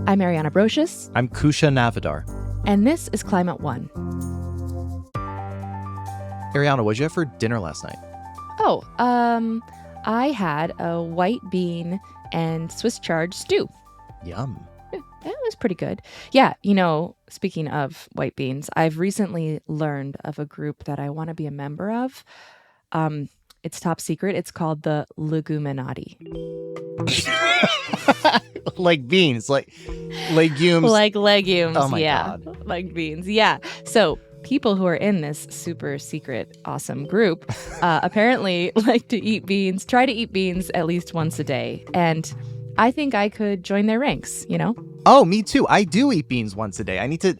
I'm Ariana Brocious. I'm Kusha Navidar. And this is Climate One. Ariana, what'd you have for dinner last night? I had a white bean and Swiss chard stew. Yum. Yeah, it was pretty good. Yeah, speaking of white beans, I've recently learned of a group that I want to be a member of. It's top secret. It's called the Leguminati. Like beans, like legumes. Like legumes, oh my yeah. God. Like beans, yeah. So people who are in this super secret, awesome group apparently like to eat beans, try to eat beans at least once a day. And I think I could join their ranks, Oh, me too. I do eat beans once a day. I need to.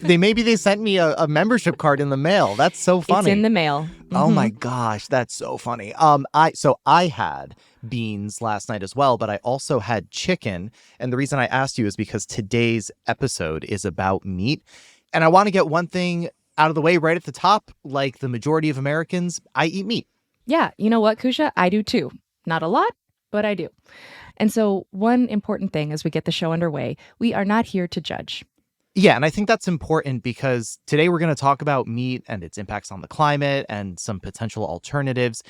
Maybe they sent me a membership card in the mail. That's so funny. It's in the mail. Oh my gosh, that's so funny. I had beans last night as well, but I also had chicken. And the reason I asked you is because today's episode is about meat. And I want to get one thing out of the way right at the top. Like the majority of Americans, I eat meat. Yeah, you know what, Kusha? I do too. Not a lot, but I do. And so one important thing as we get the show underway, we are not here to judge. Yeah, and I think that's important because today we're going to talk about meat and its impacts on the climate and some potential alternatives.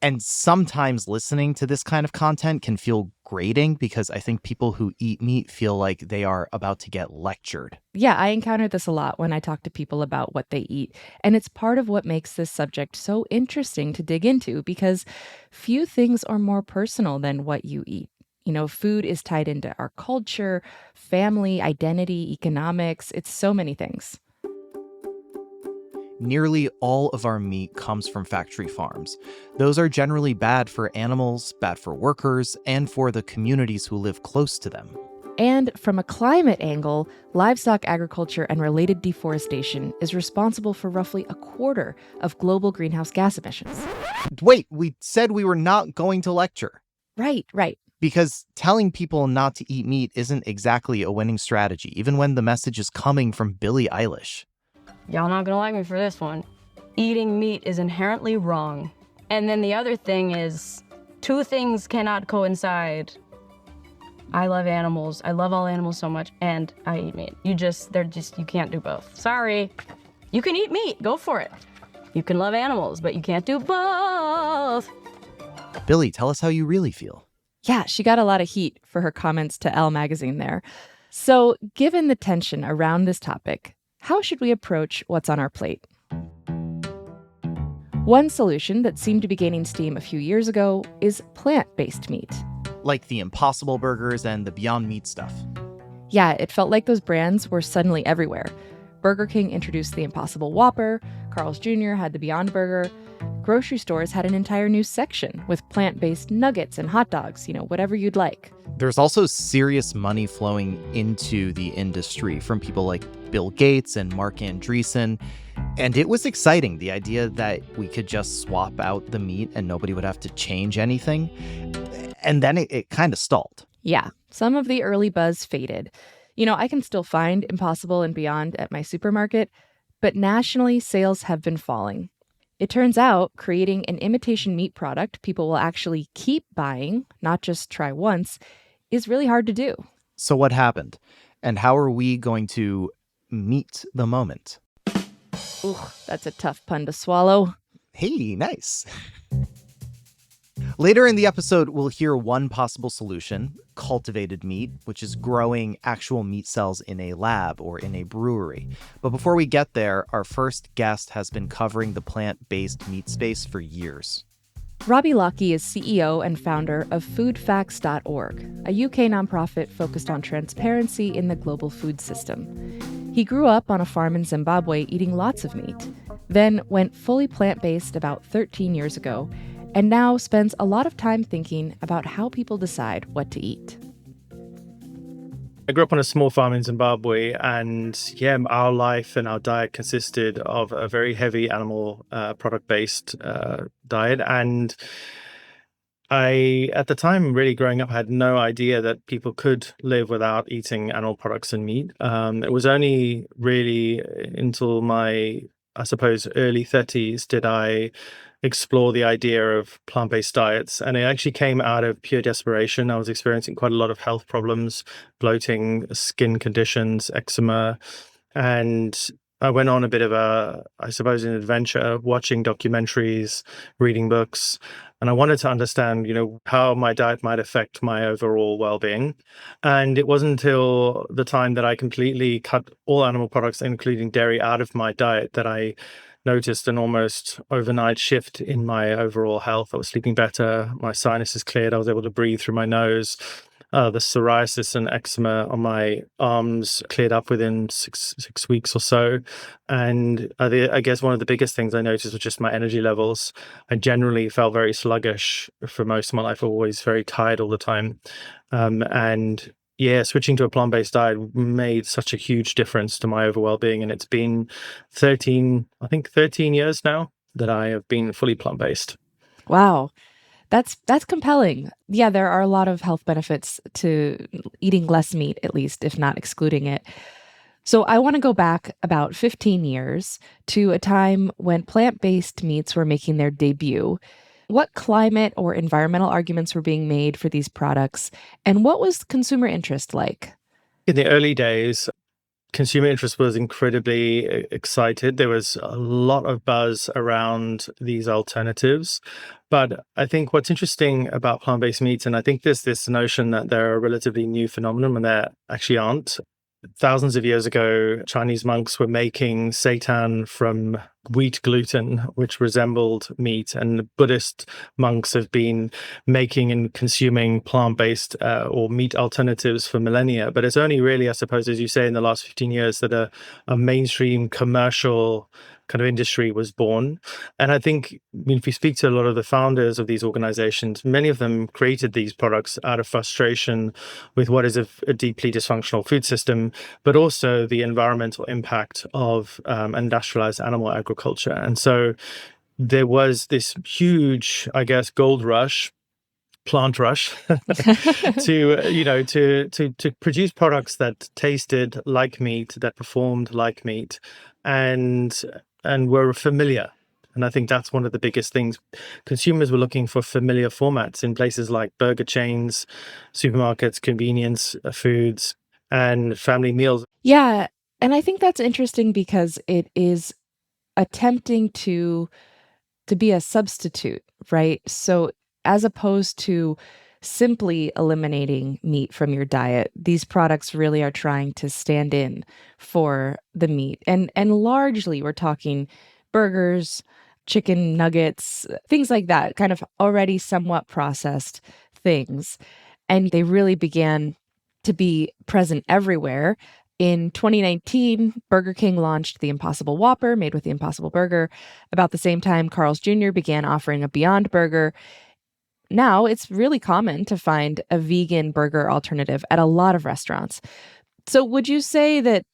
And sometimes listening to this kind of content can feel grating because I think people who eat meat feel like they are about to get lectured. Yeah, I encounter this a lot when I talk to people about what they eat. And it's part of what makes this subject so interesting to dig into because few things are more personal than what you eat. Food is tied into our culture, family, identity, economics. It's so many things. Nearly all of our meat comes from factory farms. Those are generally bad for animals, bad for workers, and for the communities who live close to them. And from a climate angle, livestock agriculture and related deforestation is responsible for roughly a quarter of global greenhouse gas emissions. Wait, we said we were not going to lecture. Right. Because telling people not to eat meat isn't exactly a winning strategy, even when the message is coming from Billie Eilish. Y'all not gonna like me for this one. Eating meat is inherently wrong. And then the other thing is, two things cannot coincide. I love animals. I love all animals so much, and I eat meat. You can't do both. Sorry. You can eat meat. Go for it. You can love animals, but you can't do both. Billie, tell us how you really feel. Yeah, she got a lot of heat for her comments to Elle magazine there. So, given the tension around this topic, how should we approach what's on our plate? One solution that seemed to be gaining steam a few years ago is plant-based meat. Like the Impossible Burgers and the Beyond Meat stuff. Yeah, it felt like those brands were suddenly everywhere. Burger King introduced the Impossible Whopper, Carl's Jr. had the Beyond Burger. Grocery stores had an entire new section with plant-based nuggets and hot dogs, whatever you'd like. There's also serious money flowing into the industry from people like Bill Gates and Mark Andreessen. And it was exciting, the idea that we could just swap out the meat and nobody would have to change anything. And then it kind of stalled. Yeah, some of the early buzz faded. I can still find Impossible and Beyond at my supermarket, but nationally, sales have been falling. It turns out creating an imitation meat product people will actually keep buying, not just try once, is really hard to do. So what happened? And how are we going to meet the moment? Ooh, that's a tough pun to swallow. Hey, nice. Later in the episode, we'll hear one possible solution, cultivated meat, which is growing actual meat cells in a lab or in a brewery. But before we get there, our first guest has been covering the plant-based meat space for years. Robbie Lockie is CEO and founder of foodfacts.org, a UK nonprofit focused on transparency in the global food system. He grew up on a farm in Zimbabwe eating lots of meat, then went fully plant-based about 13 years ago, and now spends a lot of time thinking about how people decide what to eat. I grew up on a small farm in Zimbabwe, and our life and our diet consisted of a very heavy animal product-based diet. And I, at the time, really growing up, had no idea that people could live without eating animal products and meat. It was only really until my, I suppose, early 30s did I explore the idea of plant-based diets. And it actually came out of pure desperation. I was experiencing quite a lot of health problems, bloating, skin conditions, eczema. And I went on a bit of I suppose, an adventure, watching documentaries, reading books. And I wanted to understand, how my diet might affect my overall well-being. And it wasn't until the time that I completely cut all animal products, including dairy, out of my diet that I noticed an almost overnight shift in my overall health. I was sleeping better, my sinuses cleared, I was able to breathe through my nose. The psoriasis and eczema on my arms cleared up within six weeks or so. And I guess one of the biggest things I noticed was just my energy levels. I generally felt very sluggish for most of my life, always very tired all the time. And yeah, switching to a plant-based diet made such a huge difference to my overall well-being. And it's been 13 years now that I have been fully plant-based. Wow. That's compelling. Yeah, there are a lot of health benefits to eating less meat, at least, if not excluding it. So I want to go back about 15 years to a time when plant-based meats were making their debut. What climate or environmental arguments were being made for these products, and what was consumer interest like? In the early days, consumer interest was incredibly excited. There was a lot of buzz around these alternatives. But I think what's interesting about plant-based meats, and I think there's this notion that they're a relatively new phenomenon when they actually aren't. Thousands of years ago, Chinese monks were making seitan from wheat gluten, which resembled meat, and Buddhist monks have been making and consuming plant-based or meat alternatives for millennia. But it's only really, I suppose, as you say, in the last 15 years that a mainstream commercial kind of industry was born. And I think, if you speak to a lot of the founders of these organizations, many of them created these products out of frustration with what is a deeply dysfunctional food system, but also the environmental impact of industrialized animal agriculture. And so there was this huge, I guess, gold rush, plant rush to produce products that tasted like meat, that performed like meat, and were familiar. And I think that's one of the biggest things. Consumers were looking for familiar formats in places like burger chains, supermarkets, convenience foods, and family meals. Yeah, and I think that's interesting because it is attempting to be a substitute, right? So as opposed to simply eliminating meat from your diet, these products really are trying to stand in for the meat. And largely we're talking burgers, chicken nuggets, things like that, kind of already somewhat processed things. And they really began to be present everywhere. In 2019, Burger King launched the Impossible Whopper, made with the Impossible Burger. About the same time, Carl's Jr. began offering a Beyond Burger. Now, it's really common to find a vegan burger alternative at a lot of restaurants. So would you say that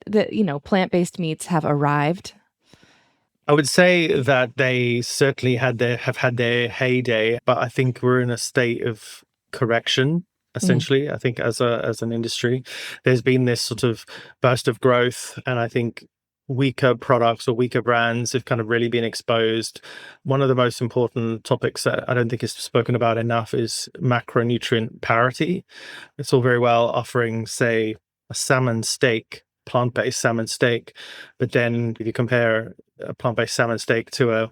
plant-based meats have arrived? I would say that they certainly have had their heyday, but I think we're in a state of correction. Essentially, I think as an industry, there's been this sort of burst of growth, and I think weaker products or weaker brands have kind of really been exposed. One of the most important topics that I don't think is spoken about enough is macronutrient parity. It's all very well offering, say, a salmon steak, plant-based salmon steak, but then if you compare a plant-based salmon steak to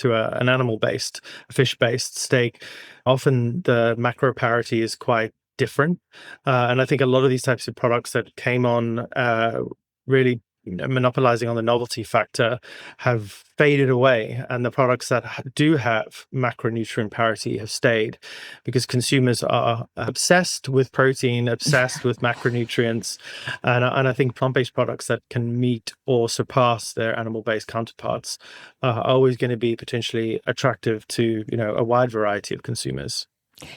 an animal-based, fish-based steak, often the macro parity is quite different. And I think a lot of these types of products that came on really monopolizing on the novelty factor have faded away, and the products that do have macronutrient parity have stayed because consumers are obsessed with protein, obsessed with macronutrients, and I think plant-based products that can meet or surpass their animal-based counterparts are always going to be potentially attractive to a wide variety of consumers.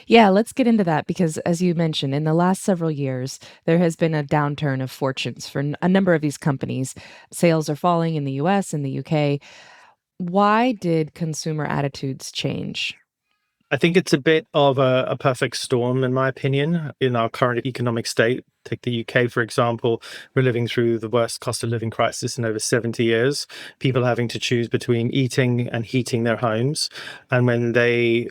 Yeah, let's get into that because, as you mentioned, in the last several years, there has been a downturn of fortunes for a number of these companies. Sales are falling in the US and the UK. Why did consumer attitudes change? I think it's a bit of a perfect storm, in my opinion, in our current economic state. Take the UK, for example. We're living through the worst cost of living crisis in over 70 years. People having to choose between eating and heating their homes. And when they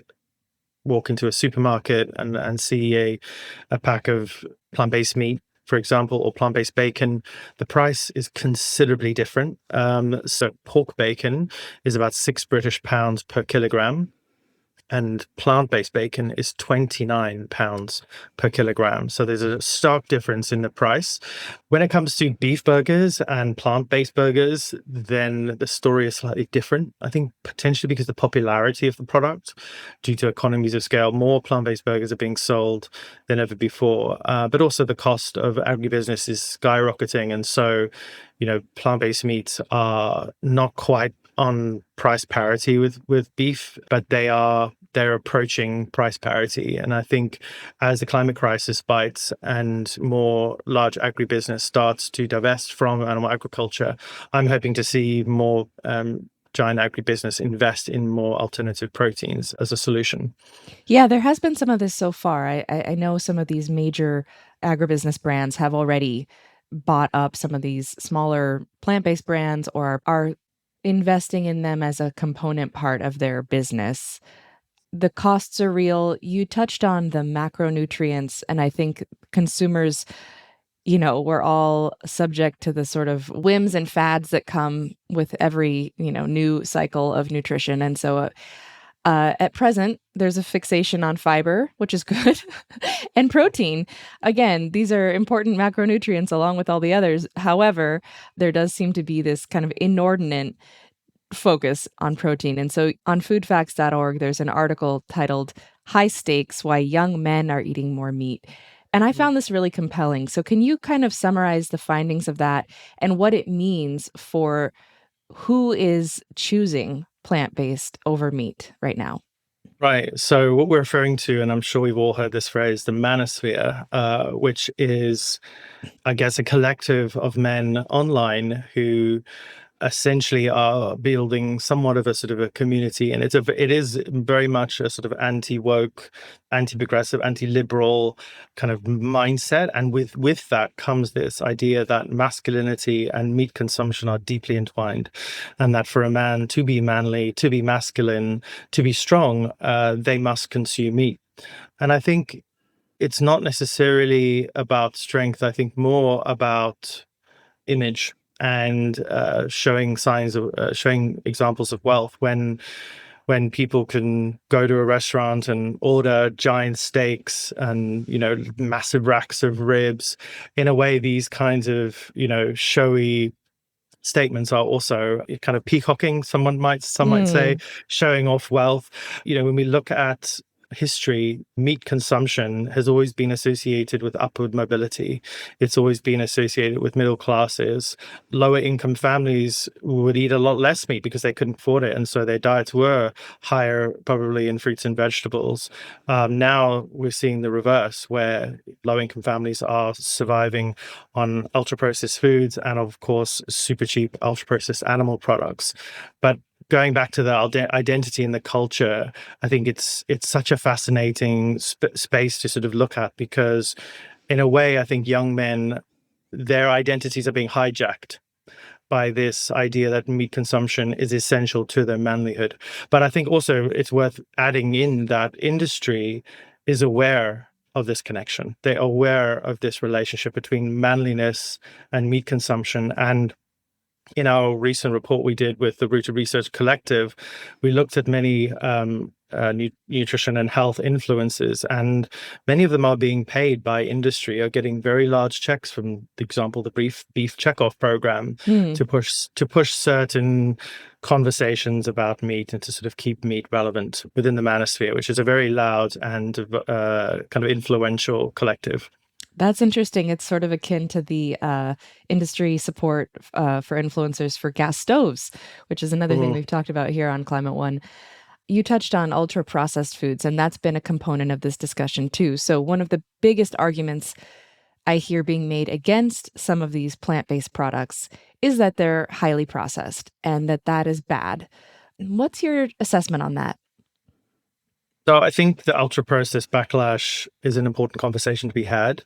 walk into a supermarket and see a pack of plant-based meat, for example, or plant-based bacon, the price is considerably different. So pork bacon is about £6 per kilogram, and plant-based bacon is £29 per kilogram. So there's a stark difference in the price. When it comes to beef burgers and plant-based burgers, then the story is slightly different. I think potentially because the popularity of the product, due to economies of scale, more plant-based burgers are being sold than ever before. But also the cost of agribusiness is skyrocketing. And so, plant-based meats are not quite on price parity with beef, but they're approaching price parity. And I think as the climate crisis bites and more large agribusiness starts to divest from animal agriculture, I'm hoping to see more giant agribusiness invest in more alternative proteins as a solution. Yeah, there has been some of this so far. I know some of these major agribusiness brands have already bought up some of these smaller plant-based brands or are investing in them as a component part of their business. The costs are real. You touched on the macronutrients, and I think consumers, we're all subject to the sort of whims and fads that come with every, new cycle of nutrition. And so at present, there's a fixation on fiber, which is good, and protein. Again, these are important macronutrients along with all the others. However, there does seem to be this kind of inordinate focus on protein. And so on foodfacts.org, there's an article titled High Stakes: Why Young Men Are Eating More Meat. And I found this really compelling. So can you kind of summarize the findings of that and what it means for who is choosing plant-based over meat right now? Right. So what we're referring to, and I'm sure we've all heard this phrase, the manosphere, which is, I guess, a collective of men online who essentially are building somewhat of a sort of a community, and it is very much a sort of anti-woke, anti-progressive, anti-liberal kind of mindset. And with that comes this idea that masculinity and meat consumption are deeply entwined, and that for a man to be manly, to be masculine, to be strong, they must consume meat. And I think it's not necessarily about strength. I think more about image and showing examples of wealth when people can go to a restaurant and order giant steaks and massive racks of ribs. In a way, these kinds of showy statements are also kind of peacocking, some might say, showing off wealth. When we look at history, meat consumption has always been associated with upward mobility. It's always been associated with middle classes. Lower income families would eat a lot less meat because they couldn't afford it, and so their diets were higher probably in fruits and vegetables. Now we're seeing the reverse, where low income families are surviving on ultra processed foods and of course super cheap ultra processed animal products. But going back to the identity and the culture, I think it's such a fascinating space to sort of look at, because in a way, I think young men, their identities are being hijacked by this idea that meat consumption is essential to their manlyhood. But I think also it's worth adding in that industry is aware of this connection. They're aware of this relationship between manliness and meat consumption. And in our recent report we did with the Rooted Research Collective, we looked at many nutrition and health influencers, and many of them are being paid by industry, are getting very large checks from, for example, the beef checkoff program to push certain conversations about meat and to sort of keep meat relevant within the manosphere, which is a very loud and kind of influential collective. That's interesting. It's sort of akin to the industry support for influencers for gas stoves, which is another thing we've talked about here on Climate One. You touched on ultra processed foods, and that's been a component of this discussion too. So one of the biggest arguments I hear being made against some of these plant-based products is that they're highly processed and that is bad. What's your assessment on that? So I think the ultra processed backlash is an important conversation to be had,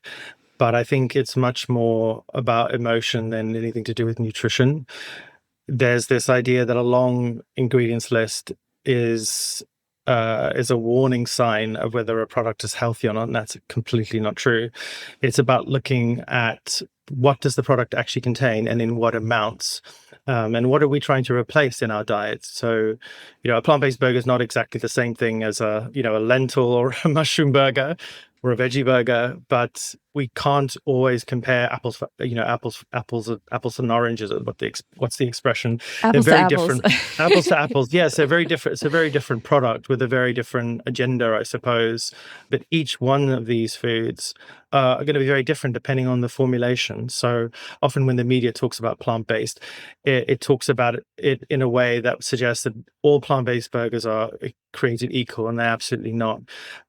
but I think it's much more about emotion than anything to do with nutrition. There's this idea that a long ingredients list is is a warning sign of whether a product is healthy or not, and that's completely not true. It's about looking at what does the product actually contain and in what amounts, and what are we trying to replace in our diet. So, a plant-based burger is not exactly the same thing as a lentil or a mushroom burger or a veggie burger, but we can't always compare apples and oranges. What's the expression? They're Apples to very apples. different. Apples to apples. Yes, they're very different. It's a very different product with a very different agenda, I suppose. But each one of these foods are going to be very different depending on the formulation. So often when the media talks about plant-based, it talks about it in a way that suggests that all plant-based burgers are created equal, and they're absolutely not.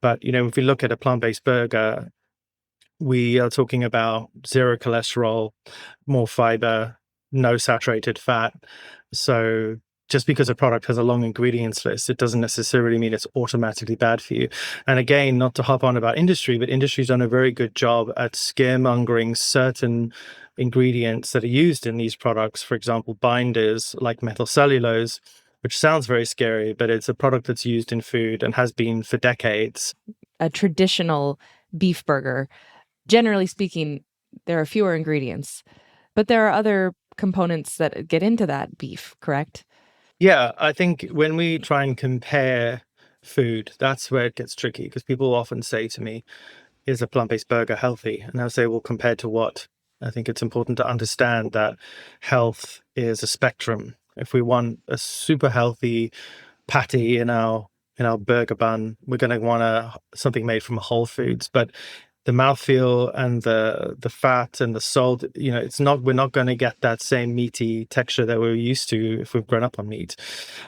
But if we look at a plant-based burger, we are talking about zero cholesterol, more fiber, no saturated fat. So just because a product has a long ingredients list, it doesn't necessarily mean it's automatically bad for you. And again, not to hop on about industry, but industry's done a very good job at scaremongering certain ingredients that are used in these products. For example, binders like methyl cellulose, which sounds very scary, but it's a product that's used in food and has been for decades. A traditional beef burger, generally speaking, there are fewer ingredients, but there are other components that get into that beef, correct? Yeah, I think when we try and compare food, that's where it gets tricky, because people often say to me, is a plant-based burger healthy? And I'll say, well, compared to what? I think it's important to understand that health is a spectrum. If we want a super healthy patty in our burger bun, we're going to want something made from whole foods. But the mouthfeel and the fat and the salt, we're not going to get that same meaty texture that we're used to if we've grown up on meat.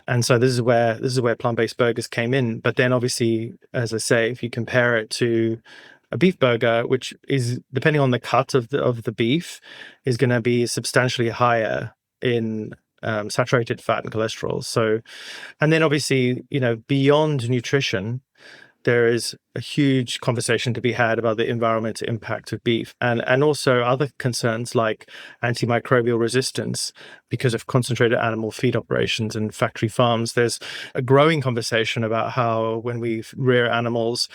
And so this is where plant-based burgers came in. But then obviously, as I say, if you compare it to a beef burger, which is, depending on the cut of the beef, is going to be substantially higher in saturated fat and cholesterol. So, and then obviously, beyond nutrition, there is a huge conversation to be had about the environmental impact of beef and also other concerns like antimicrobial resistance because of concentrated animal feed operations and factory farms. There's a growing conversation about how when we rear animals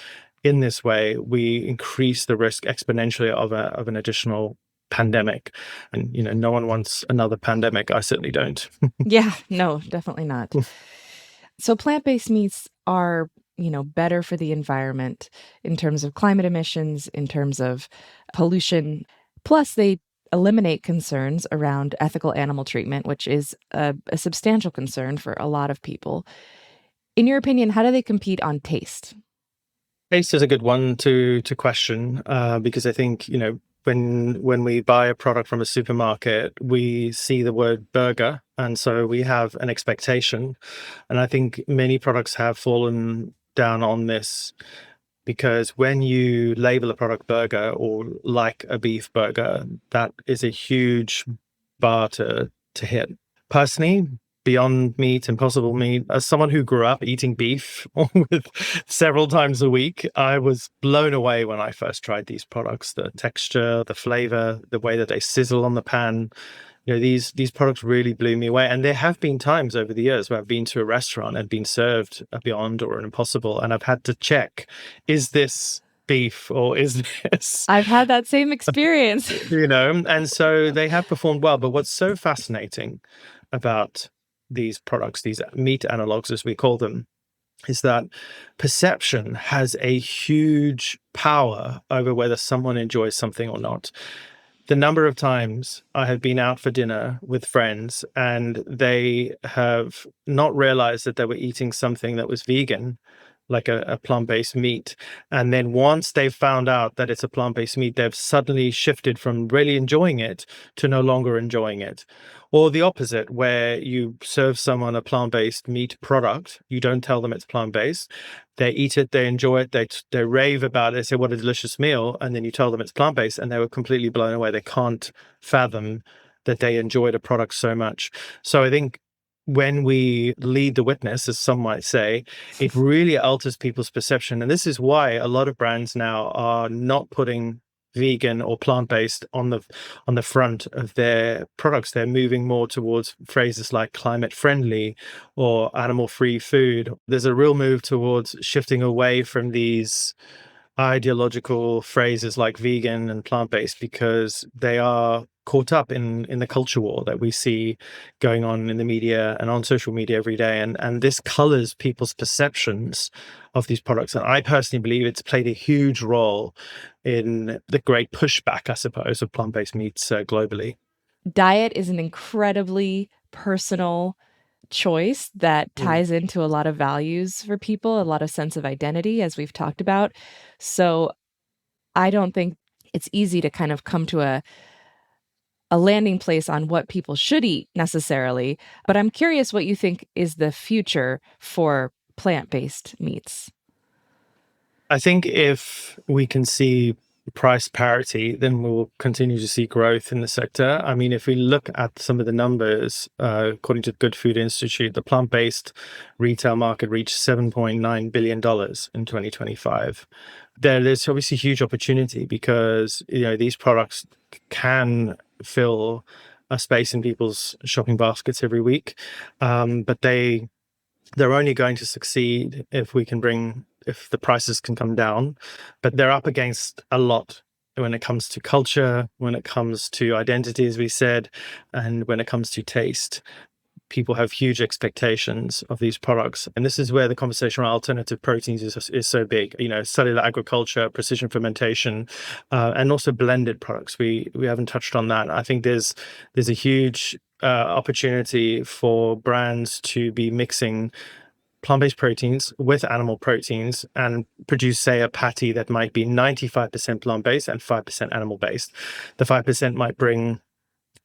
in this way, we increase the risk exponentially of an additional pandemic. And, no one wants another pandemic. I certainly don't. Yeah, no, definitely not. So plant-based meats are, better for the environment in terms of climate emissions, in terms of pollution. Plus, they eliminate concerns around ethical animal treatment, which is a substantial concern for a lot of people. In your opinion, how do they compete on taste? Taste is a good one to question because I think, when we buy a product from a supermarket, we see the word burger, and so we have an expectation. And I think many products have fallen down on this because when you label a product burger or like a beef burger, that is a huge bar to hit. Personally, Beyond Meat, Impossible Meat, as someone who grew up eating beef with several times a week, I was blown away when I first tried these products. The texture, the flavor, the way that they sizzle on the pan. These products really blew me away. And there have been times over the years where I've been to a restaurant and been served a Beyond or an Impossible, and I've had to check, is this beef or is this I've had that same experience. and so they have performed well. But what's so fascinating about these products, these meat analogs as we call them, is that perception has a huge power over whether someone enjoys something or not. The number of times I have been out for dinner with friends and they have not realized that they were eating something that was vegan, like a plant-based meat. And then once they've found out that it's a plant-based meat, they've suddenly shifted from really enjoying it to no longer enjoying it. Or the opposite, where you serve someone a plant-based meat product, you don't tell them it's plant-based. They eat it, they enjoy it, they rave about it, they say, what a delicious meal. And then you tell them it's plant-based and they were completely blown away. They can't fathom that they enjoyed a product so much. So I think when we lead the witness, as some might say, it really alters people's perception. And this is why a lot of brands now are not putting vegan or plant-based on the front of their products. They're moving more towards phrases like climate friendly or animal free food. There's a real move towards shifting away from these ideological phrases like vegan and plant-based, because they are caught up in the culture war that we see going on in the media and on social media every day, and this colors people's perceptions of these products. And I personally believe it's played a huge role in the great pushback, I suppose, of plant-based meats globally. Diet is an incredibly personal choice that ties into a lot of values for people, a lot of sense of identity, as we've talked about. So I don't think it's easy to kind of come to a landing place on what people should eat necessarily. But I'm curious what you think is the future for plant-based meats. I think if we can see price parity, then we'll continue to see growth in the sector. I mean, if we look at some of the numbers, according to the Good Food Institute, the plant-based retail market reached $7.9 billion in 2025. There's obviously huge opportunity because, these products can fill a space in people's shopping baskets every week, but they're only going to succeed if the prices can come down. But they're up against a lot when it comes to culture, when it comes to identity, as we said, and when it comes to taste. People have huge expectations of these products. And this is where the conversation around alternative proteins is so big. Cellular agriculture, precision fermentation, and also blended products. We haven't touched on that. I think there's a huge opportunity for brands to be mixing plant-based proteins with animal proteins and produce, say, a patty that might be 95% plant-based and 5% animal-based. The 5% might bring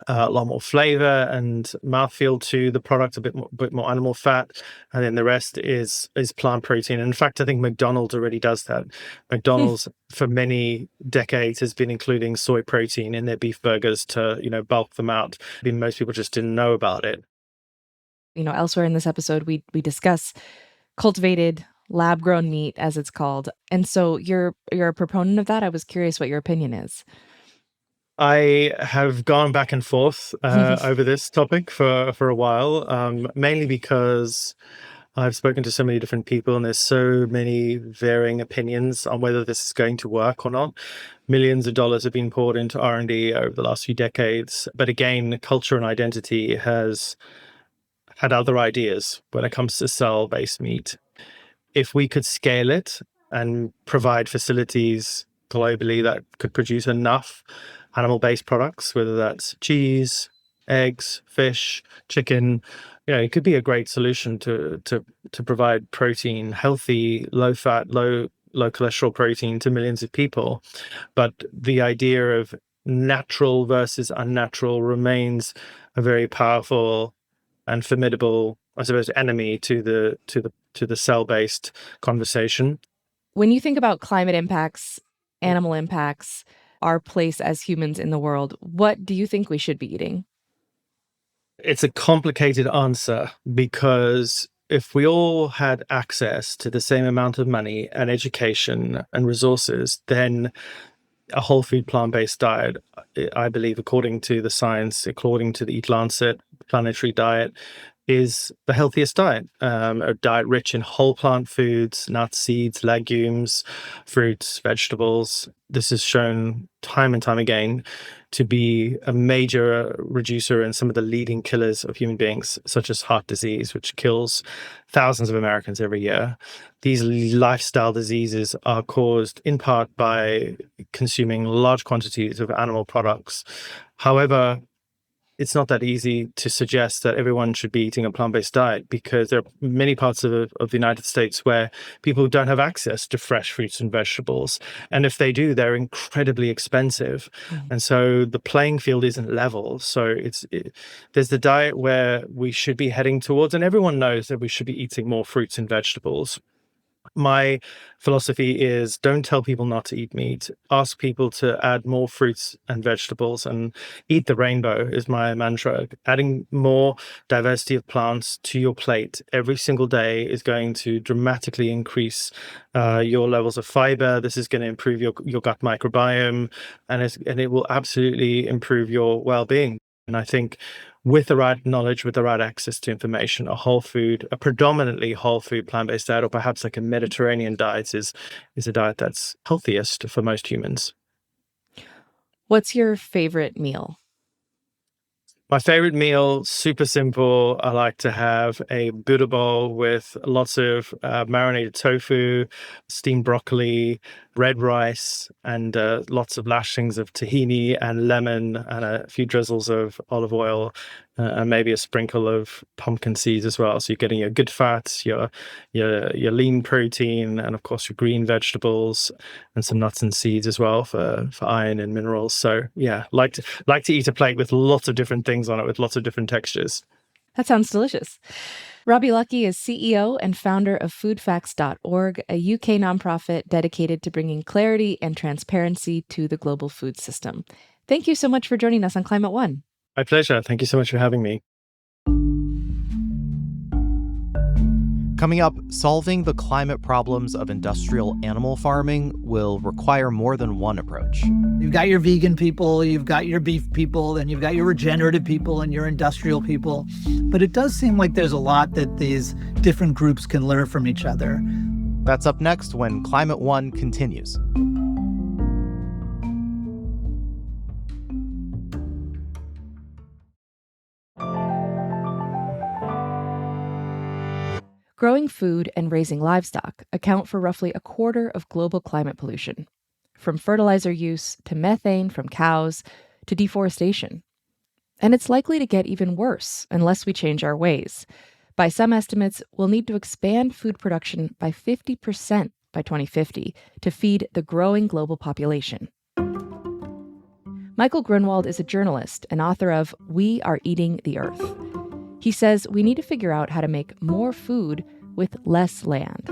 a lot more flavor and mouthfeel to the product, a bit more animal fat, and then the rest is plant protein. And in fact, I think McDonald's already does that. McDonald's for many decades has been including soy protein in their beef burgers to bulk them out. I mean, most people just didn't know about it. Elsewhere in this episode, we discuss cultivated lab-grown meat, as it's called. And so you're a proponent of that. I was curious what your opinion is. I have gone back and forth over this topic for a while, mainly because I've spoken to so many different people and there's so many varying opinions on whether this is going to work or not. Millions of dollars have been poured into R&D over the last few decades. But again, culture and identity has had other ideas when it comes to cell-based meat. If we could scale it and provide facilities globally that could produce enough animal-based products, whether that's cheese, eggs, fish, chicken, it could be a great solution to provide protein, healthy, low-fat, low cholesterol protein to millions of people. But the idea of natural versus unnatural remains a very powerful and formidable, I suppose, enemy to the cell-based conversation. When you think about climate impacts, animal impacts, our place as humans in the world, what do you think we should be eating? It's a complicated answer because if we all had access to the same amount of money and education and resources, then a whole food plant-based diet, I believe, according to the science, according to the Eat Lancet planetary diet, is the healthiest diet, a diet rich in whole plant foods, nuts, seeds, legumes, fruits, vegetables. This is shown time and time again to be a major reducer in some of the leading killers of human beings, such as heart disease, which kills thousands of Americans every year. These lifestyle diseases are caused in part by consuming large quantities of animal products. However, it's not that easy to suggest that everyone should be eating a plant-based diet because there are many parts of the United States where people don't have access to fresh fruits and vegetables. And if they do, they're incredibly expensive. And so the playing field isn't level. So there's the diet where we should be heading towards, and everyone knows that we should be eating more fruits and vegetables. My philosophy is don't tell people not to eat meat. Ask people to add more fruits and vegetables, and eat the rainbow is my mantra. Adding more diversity of plants to your plate every single day is going to dramatically increase your levels of fiber. This is going to improve your gut microbiome, and it will absolutely improve your well-being. And I think with the right knowledge, with the right access to information, a predominantly whole food plant-based diet, or perhaps like a Mediterranean diet is a diet that's healthiest for most humans. What's your favorite meal? My favorite meal, super simple. I like to have a Buddha bowl with lots of marinated tofu, steamed broccoli, red rice, and lots of lashings of tahini and lemon, and a few drizzles of olive oil, and maybe a sprinkle of pumpkin seeds as well. So you're getting your good fats, your lean protein, and of course your green vegetables, and some nuts and seeds as well for iron and minerals. So yeah, like to eat a plate with lots of different things on it, with lots of different textures. That sounds delicious. Robbie Lockie is CEO and founder of foodfacts.org, a UK nonprofit dedicated to bringing clarity and transparency to the global food system. Thank you so much for joining us on Climate One. My pleasure. Thank you so much for having me. Coming up, solving the climate problems of industrial animal farming will require more than one approach. You've got your vegan people, you've got your beef people, and you've got your regenerative people and your industrial people. But it does seem like there's a lot that these different groups can learn from each other. That's up next when Climate One continues. Growing food and raising livestock account for roughly a quarter of global climate pollution, from fertilizer use to methane from cows to deforestation. And it's likely to get even worse unless we change our ways. By some estimates, we'll need to expand food production by 50% by 2050 to feed the growing global population. Michael Grunwald is a journalist and author of We Are Eating the Earth. He says we need to figure out how to make more food with less land.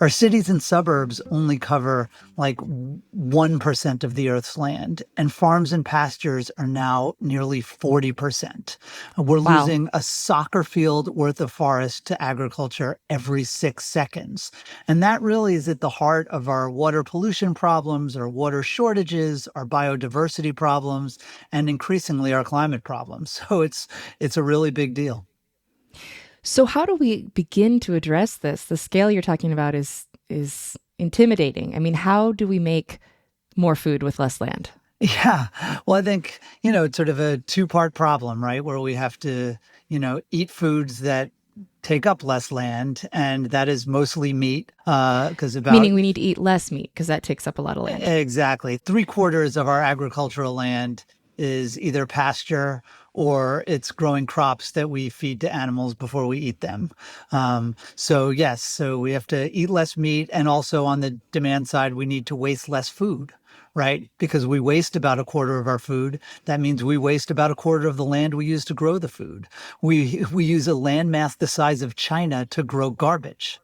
Our cities and suburbs only cover like 1% of the Earth's land, and farms and pastures are now nearly 40%. We're losing a soccer field worth of forest to agriculture every 6 seconds. And that really is at the heart of our water pollution problems, our water shortages, our biodiversity problems, and increasingly our climate problems. So it's a really big deal. So how do we begin to address this? The scale you're talking about is intimidating. I mean, how do we make more food with less land? Yeah. Well, I think, it's sort of a two-part problem, right? Where we have to, eat foods that take up less land, and that is mostly meat. Meaning we need to eat less meat because that takes up a lot of land. Exactly. 3/4 of our agricultural land is either pasture or it's growing crops that we feed to animals before we eat them. So we have to eat less meat. And also on the demand side, we need to waste less food, right? Because we waste about a quarter of our food. That means we waste about a quarter of the land we use to grow the food. We use a landmass the size of China to grow garbage.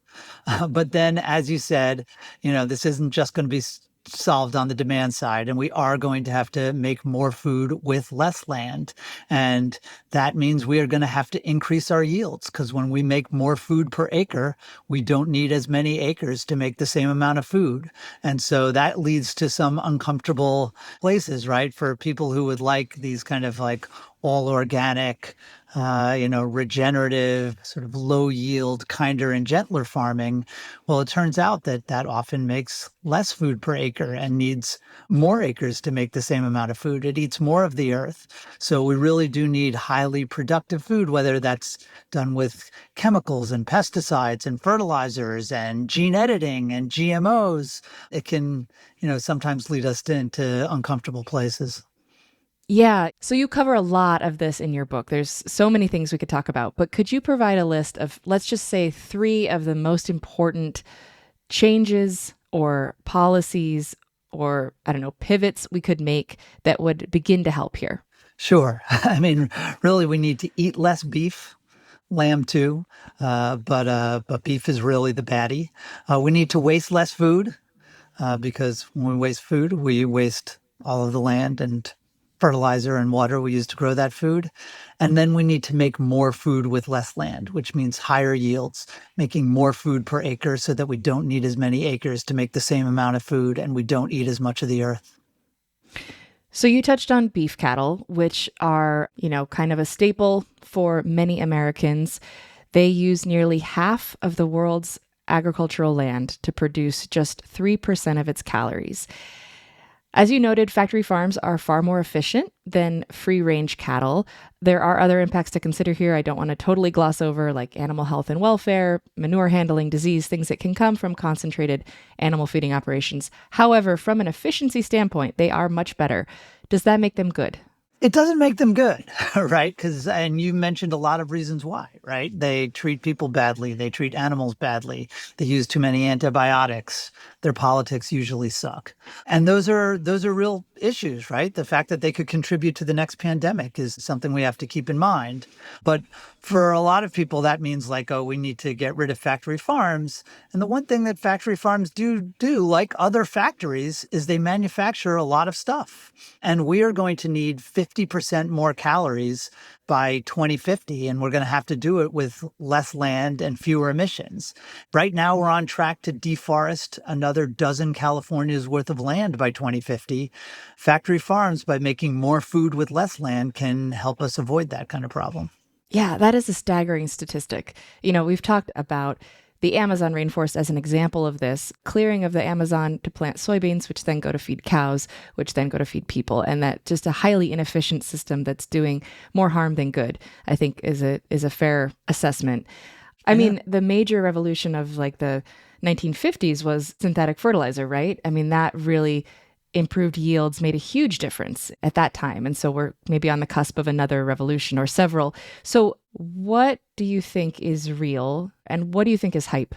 But then, as you said, this isn't just going to be solved on the demand side, and we are going to have to make more food with less land. And that means we are going to have to increase our yields, because when we make more food per acre, we don't need as many acres to make the same amount of food. And so that leads to some uncomfortable places, right? For people who would like these kind of like all organic, regenerative, sort of low yield, kinder and gentler farming. Well, it turns out that often makes less food per acre and needs more acres to make the same amount of food. It eats more of the earth. So we really do need highly productive food, whether that's done with chemicals and pesticides and fertilizers and gene editing and GMOs. It can, sometimes lead us into uncomfortable places. Yeah. So you cover a lot of this in your book. There's so many things we could talk about, but could you provide a list of, let's just say, 3 of the most important changes or policies or, pivots we could make that would begin to help here? Sure. I mean, really, we need to eat less beef, lamb too, but beef is really the baddie. We need to waste less food because when we waste food, we waste all of the land and fertilizer and water we use to grow that food. And then we need to make more food with less land, which means higher yields, making more food per acre so that we don't need as many acres to make the same amount of food and we don't eat as much of the earth. So you touched on beef cattle, which are, kind of a staple for many Americans. They use nearly half of the world's agricultural land to produce just 3% of its calories. As you noted, factory farms are far more efficient than free-range cattle. There are other impacts to consider here I don't want to totally gloss over, like animal health and welfare, manure handling, disease, things that can come from concentrated animal feeding operations. However, from an efficiency standpoint, they are much better. Does that make them good? It doesn't make them good, right? And you mentioned a lot of reasons why, right? They treat people badly. They treat animals badly. They use too many antibiotics. Their politics usually suck. And those are real issues, right? The fact that they could contribute to the next pandemic is something we have to keep in mind. But for a lot of people, that means we need to get rid of factory farms. And the one thing that factory farms do, like other factories, is they manufacture a lot of stuff. And we are going to need 50% more calories by 2050, and we're going to have to do it with less land and fewer emissions. Right now, we're on track to deforest another dozen California's worth of land by 2050. Factory farms, by making more food with less land, can help us avoid that kind of problem. Yeah, that is a staggering statistic. We've talked about the Amazon rainforest as an example of this, clearing of the Amazon to plant soybeans, which then go to feed cows, which then go to feed people. And that just a highly inefficient system that's doing more harm than good, I think is a fair assessment. I mean, the major revolution of the 1950s was synthetic fertilizer, right? I mean, that really improved yields made a huge difference at that time. And so we're maybe on the cusp of another revolution or several. So what do you think is real and what do you think is hype?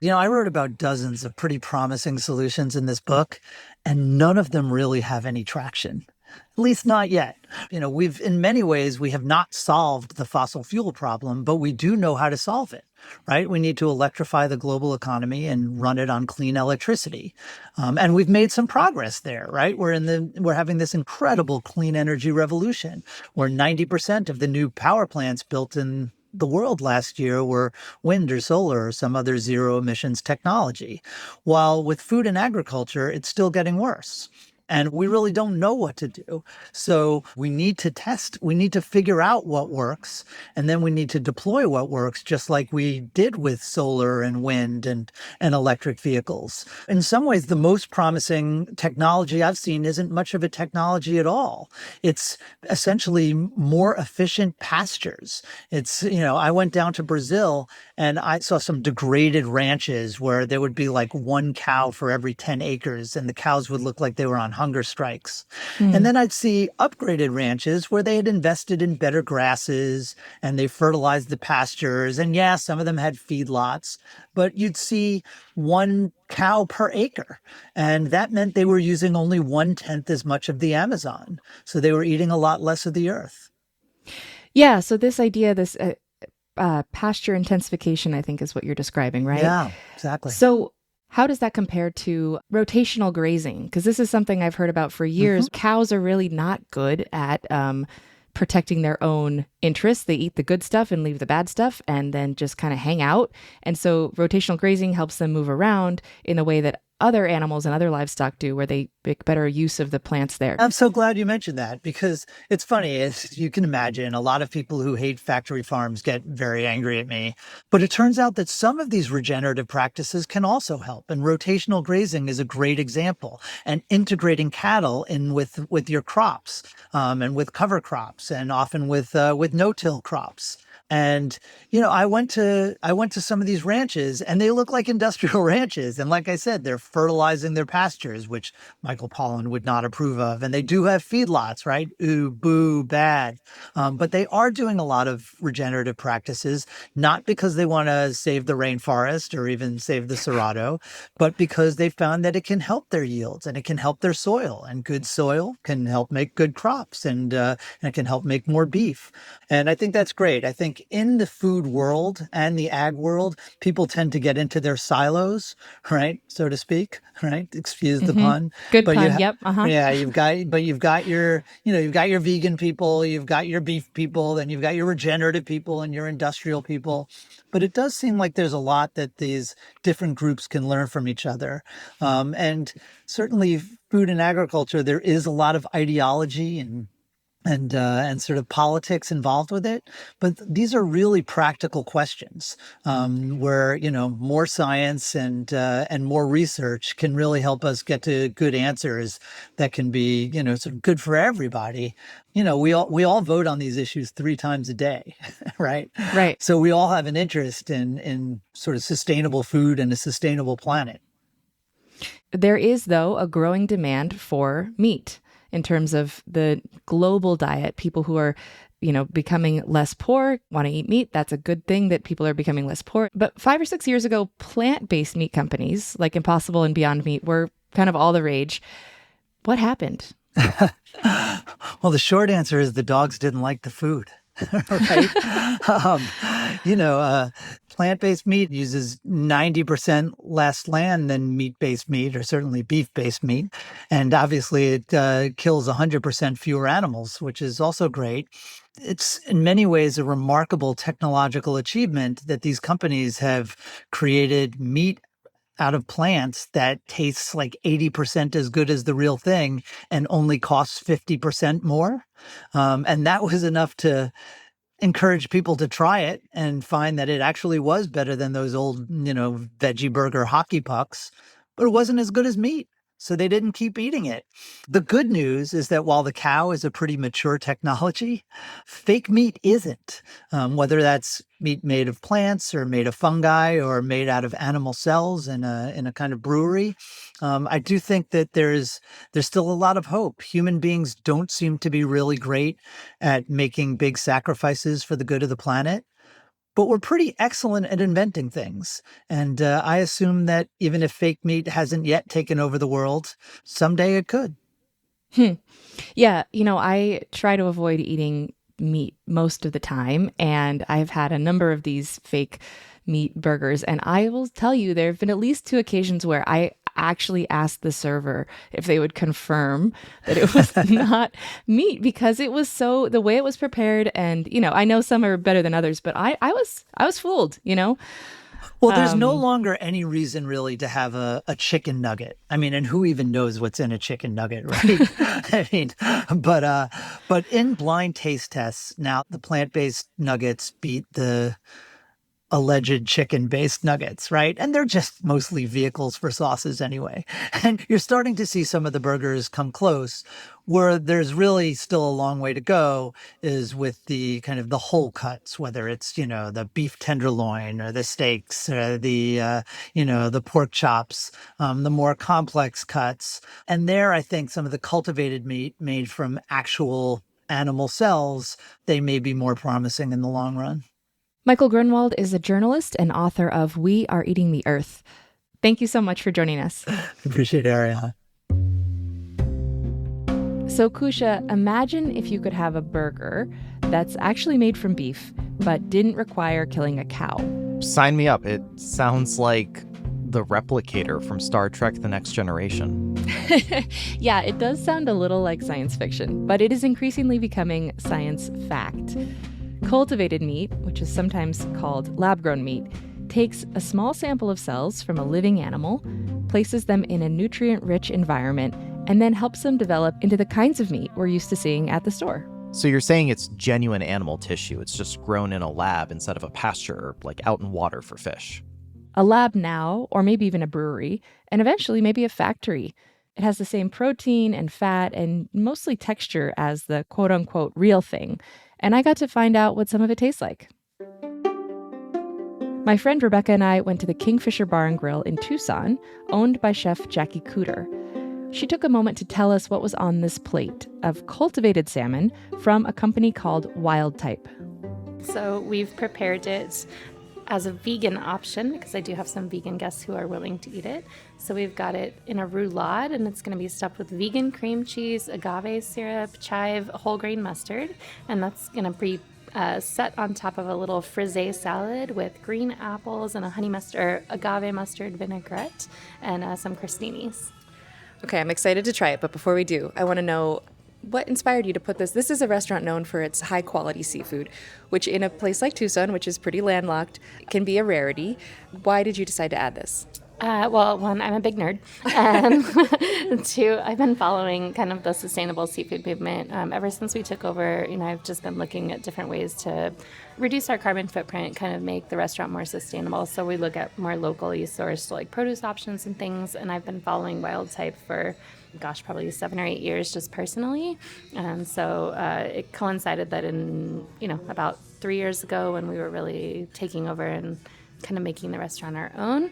I wrote about dozens of pretty promising solutions in this book, and none of them really have any traction. At least not yet. In many ways, we have not solved the fossil fuel problem, but we do know how to solve it, right? We need to electrify the global economy and run it on clean electricity. And we've made some progress there, right? We're having this incredible clean energy revolution where 90% of the new power plants built in the world last year were wind or solar or some other zero emissions technology. While with food and agriculture, it's still getting worse. And we really don't know what to do. So we need to test, we need to figure out what works, and then we need to deploy what works, just like we did with solar and wind and electric vehicles. In some ways, the most promising technology I've seen isn't much of a technology at all. It's essentially more efficient pastures. I went down to Brazil and I saw some degraded ranches where there would be one cow for every 10 acres, and the cows would look like they were on hunger strikes. And then I'd see upgraded ranches where they had invested in better grasses and they fertilized the pastures. And yeah, some of them had feedlots, but you'd see one cow per acre. And that meant they were using only 1/10 as much of the Amazon. So they were eating a lot less of the earth. Yeah. So this idea, this pasture intensification, I think is what you're describing, right? Yeah, exactly. So how does that compare to rotational grazing? Because this is something I've heard about for years. Cows are really not good at protecting their own interests. They eat the good stuff and leave the bad stuff and then just kind of hang out. And so rotational grazing helps them move around in the way that other animals and other livestock do, where they make better use of the plants there. I'm so glad you mentioned that, because it's funny, as you can imagine, a lot of people who hate factory farms get very angry at me. But it turns out that some of these regenerative practices can also help. And rotational grazing is a great example. And integrating cattle in with your crops and with cover crops and often with no-till crops. And, I went to some of these ranches and they look like industrial ranches. And like I said, they're fertilizing their pastures, which Michael Pollan would not approve of. And they do have feedlots, right? Ooh, boo, bad. But they are doing a lot of regenerative practices, not because they want to save the rainforest or even save the Cerrado, but because they found that it can help their yields and it can help their soil. And good soil can help make good crops and it can help make more beef. And I think that's great. I think like in the food world and the ag world, people tend to get into their silos, right? So to speak, right? Excuse the pun. Good But pun. Yep. yeah, you've got your, you've got your vegan people, you've got your beef people, then you've got your regenerative people and your industrial people. But it does seem like there's a lot that these different groups can learn from each other. And certainly food and agriculture, there is a lot of ideology and sort of politics involved with it. But these are really practical questions where, more science and more research can really help us get to good answers that can be, sort of good for everybody. We all vote on these issues 3 times a day, right? Right. So we all have an interest in sort of sustainable food and a sustainable planet. There is, though, a growing demand for meat in terms of the global diet. People who are, becoming less poor want to eat meat. That's a good thing that people are becoming less poor. But 5 or 6 years ago, plant-based meat companies like Impossible and Beyond Meat were kind of all the rage. What happened? Well, the short answer is the dogs didn't like the food. Right? Plant-based meat uses 90% less land than meat-based meat, or certainly beef-based meat. And obviously it kills 100% fewer animals, which is also great. It's in many ways a remarkable technological achievement that these companies have created meat out of plants that tastes like 80% as good as the real thing and only costs 50% more. And that was enough to encourage people to try it and find that it actually was better than those old, veggie burger hockey pucks, but it wasn't as good as meat. So they didn't keep eating it. The good news is that while the cow is a pretty mature technology, fake meat isn't. Whether that's meat made of plants or made of fungi or made out of animal cells in a kind of brewery, I do think that there's still a lot of hope. Human beings don't seem to be really great at making big sacrifices for the good of the planet. But we're pretty excellent at inventing things. And I assume that even if fake meat hasn't yet taken over the world, someday it could. Yeah, I try to avoid eating meat most of the time, and I've had a number of these fake meat burgers, and I will tell you there have been at least 2 occasions where I actually asked the server if they would confirm that it was not meat, because it was the way it was prepared. And, I know some are better than others, but I was fooled, Well, there's no longer any reason really to have a chicken nugget. I mean, and who even knows what's in a chicken nugget, right? But in blind taste tests, now the plant-based nuggets beat the alleged chicken-based nuggets, right? And they're just mostly vehicles for sauces anyway. And you're starting to see some of the burgers come close. Where there's really still a long way to go is with the kind of the whole cuts, whether it's, the beef tenderloin or the steaks or the pork chops, the more complex cuts. And there, I think some of the cultivated meat made from actual animal cells, they may be more promising in the long run. Michael Grunwald is a journalist and author of We Are Eating the Earth. Thank you so much for joining us. Appreciate it, Ariana. So, Kusha, imagine if you could have a burger that's actually made from beef, but didn't require killing a cow. Sign me up. It sounds like the replicator from Star Trek: The Next Generation. Yeah, it does sound a little like science fiction, but it is increasingly becoming science fact. Cultivated meat, which is sometimes called lab-grown meat, takes a small sample of cells from a living animal, places them in a nutrient-rich environment, and then helps them develop into the kinds of meat we're used to seeing at the store. So you're saying it's genuine animal tissue. It's just grown in a lab instead of a pasture, or like out in water for fish. A lab now, or maybe even a brewery, and eventually maybe a factory. It has the same protein and fat and mostly texture as the quote-unquote real thing. And I got to find out what some of it tastes like. My friend Rebecca and I went to the Kingfisher Bar and Grill in Tucson, owned by chef Jackie Cooter. She took a moment to tell us what was on this plate of cultivated salmon from a company called Wild Type. So we've prepared it as a vegan option because I do have some vegan guests who are willing to eat it. So we've got it in a roulade, and it's going to be stuffed with vegan cream cheese, agave syrup, chive, whole grain mustard, and that's going to be set on top of a little frisee salad with green apples and a honey mustard, or agave mustard vinaigrette, and some crostinis. Okay, I'm excited to try it, but before we do, I want to know what inspired you to put this. This is a restaurant known for its high quality seafood, which in a place like Tucson, which is pretty landlocked, can be a rarity. Why did you decide to add this? Well, one, I'm a big nerd. Two, I've been following kind of the sustainable seafood movement ever since we took over. I've just been looking at different ways to reduce our carbon footprint, kind of make the restaurant more sustainable. So we look at more locally sourced like produce options and things. And I've been following Wild Type for, probably 7 or 8 years just personally. And so it coincided that in, about 3 years ago when we were really taking over and kind of making the restaurant our own,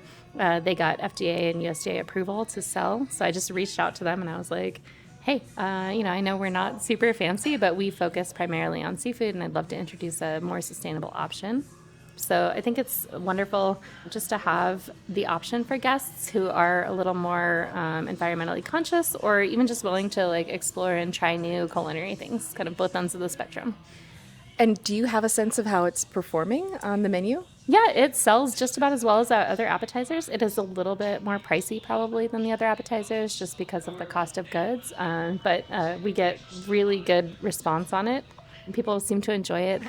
they got FDA and USDA approval to sell. So I just reached out to them and I was like, hey, I know we're not super fancy, but we focus primarily on seafood and I'd love to introduce a more sustainable option. So I think it's wonderful just to have the option for guests who are a little more environmentally conscious or even just willing to explore and try new culinary things, kind of both ends of the spectrum. And do you have a sense of how it's performing on the menu? Yeah, it sells just about as well as our other appetizers. It is a little bit more pricey probably than the other appetizers just because of the cost of goods, but we get really good response on it. People seem to enjoy it.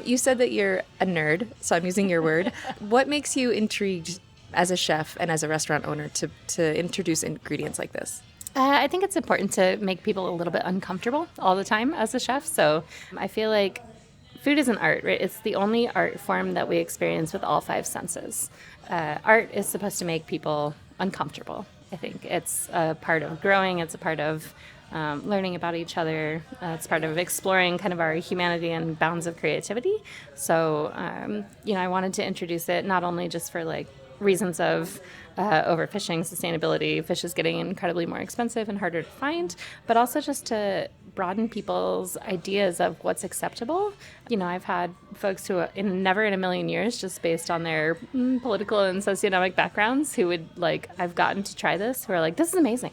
You said that you're a nerd, so I'm using your word. What makes you intrigued as a chef and as a restaurant owner to introduce ingredients like this? I think it's important to make people a little bit uncomfortable all the time as a chef. So I feel like food is an art, right? It's the only art form that we experience with all 5 senses. Art is supposed to make people uncomfortable. I think it's a part of growing. It's a part of learning about each other. It's part of exploring kind of our humanity and bounds of creativity. So, I wanted to introduce it not only just for reasons of overfishing, sustainability, fish is getting incredibly more expensive and harder to find, but also just to broaden people's ideas of what's acceptable. I've had folks who never in a million years, just based on their political and socioeconomic backgrounds, who would I've gotten to try this, who are like, this is amazing.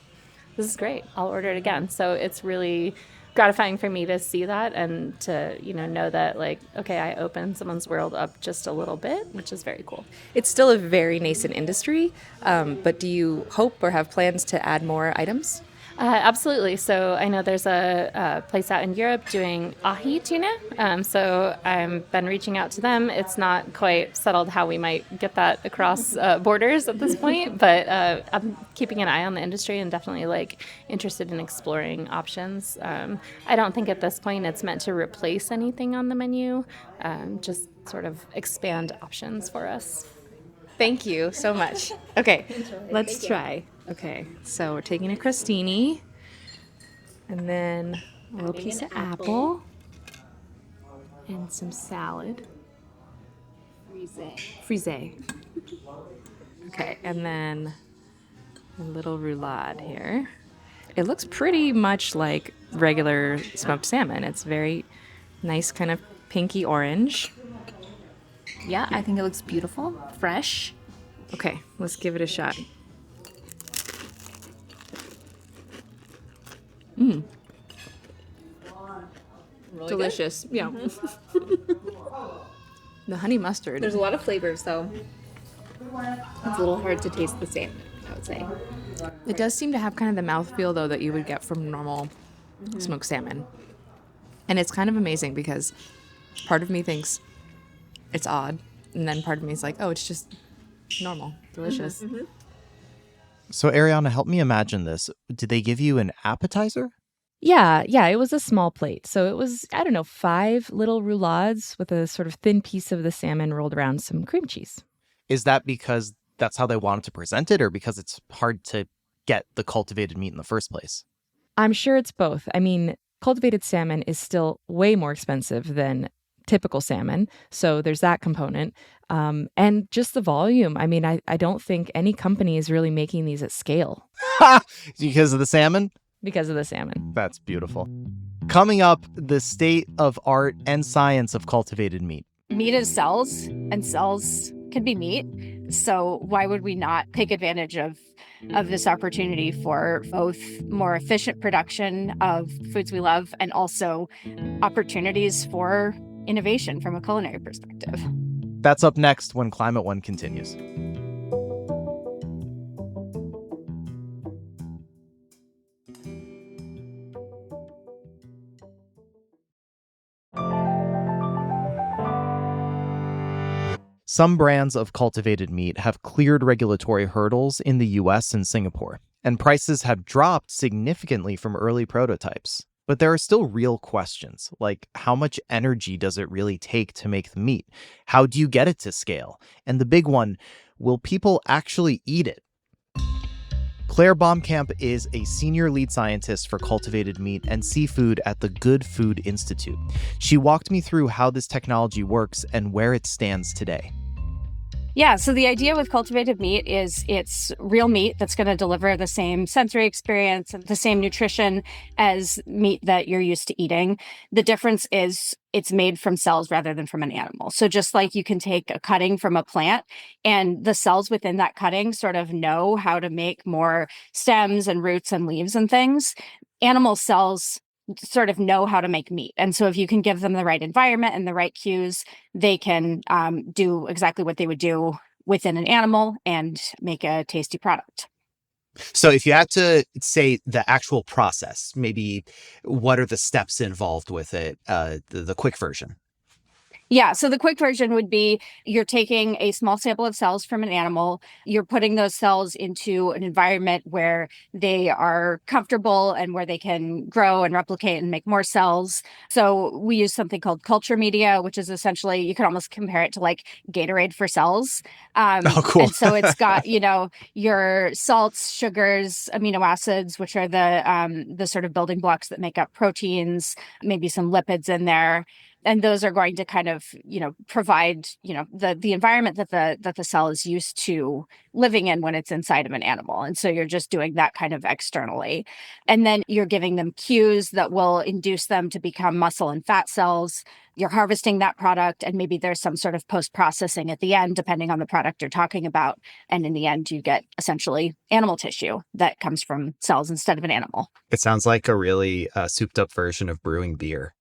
This is great. I'll order it again. So it's really gratifying for me to see that and to, know that okay, I opened someone's world up just a little bit, which is very cool. It's still a very nascent industry, but do you hope or have plans to add more items? Absolutely. So I know there's a place out in Europe doing ahi tuna. So I've been reaching out to them. It's not quite settled how we might get that across borders at this point, but I'm keeping an eye on the industry and definitely interested in exploring options. I don't think at this point it's meant to replace anything on the menu, just sort of expand options for us. Thank you so much. Okay, let's try. Okay, so we're taking a crostini and then a little piece of apple and some salad. Frisee. Okay, and then a little roulade here. It looks pretty much like regular smoked salmon. It's very nice, kind of pinky orange. Yeah, I think it looks beautiful, fresh. Okay, let's give it a shot. Really Delicious. Good? Yeah. The honey mustard. There's a lot of flavors, though. It's a little hard to taste the salmon, I would say. It does seem to have kind of the mouthfeel, though, that you would get from normal smoked salmon. And it's kind of amazing because part of me thinks it's odd, and then part of me is like, oh, it's just normal, delicious. Mm-hmm. So Ariana, help me imagine this. Did they give you an appetizer? Yeah, it was a small plate. So it was, 5 little roulades with a sort of thin piece of the salmon rolled around some cream cheese. Is that because that's how they wanted to present it, or because it's hard to get the cultivated meat in the first place? I'm sure it's both. I mean, cultivated salmon is still way more expensive than typical salmon. So there's that component. And just the volume. I mean, I don't think any company is really making these at scale. Because of the salmon? Because of the salmon. That's beautiful. Coming up, the state of art and science of cultivated meat. Meat is cells, and cells can be meat. So why would we not take advantage of this opportunity for both more efficient production of foods we love and also opportunities for innovation from a culinary perspective. That's up next when Climate One continues. Some brands of cultivated meat have cleared regulatory hurdles in the US and Singapore, and prices have dropped significantly from early prototypes. But there are still real questions, like how much energy does it really take to make the meat? How do you get it to scale? And the big one, will people actually eat it? Claire Bomkamp is a senior lead scientist for cultivated meat and seafood at the Good Food Institute. She walked me through how this technology works and where it stands today. Yeah, so the idea with cultivated meat is it's real meat that's going to deliver the same sensory experience and the same nutrition as meat that you're used to eating. The difference is it's made from cells rather than from an animal. So just like you can take a cutting from a plant and the cells within that cutting sort of know how to make more stems and roots and leaves and things, animal cells sort of know how to make meat. And so if you can give them the right environment and the right cues, they can do exactly what they would do within an animal and make a tasty product. So if you had to say the actual process, maybe what are the steps involved with it, the quick version? Yeah, so the quick version would be you're taking a small sample of cells from an animal, you're putting those cells into an environment where they are comfortable and where they can grow and replicate and make more cells. So we use something called culture media, which is essentially, you can almost compare it to like Gatorade for cells. Oh, cool. And so it's got, your salts, sugars, amino acids, which are the sort of building blocks that make up proteins, maybe some lipids in there. And those are going to kind of, provide, the environment that the cell is used to living in when it's inside of an animal. And so you're just doing that kind of externally. And then you're giving them cues that will induce them to become muscle and fat cells. You're harvesting that product, and maybe there's some sort of post-processing at the end, depending on the product you're talking about. And in the end, you get essentially animal tissue that comes from cells instead of an animal. It sounds like a really souped up version of brewing beer.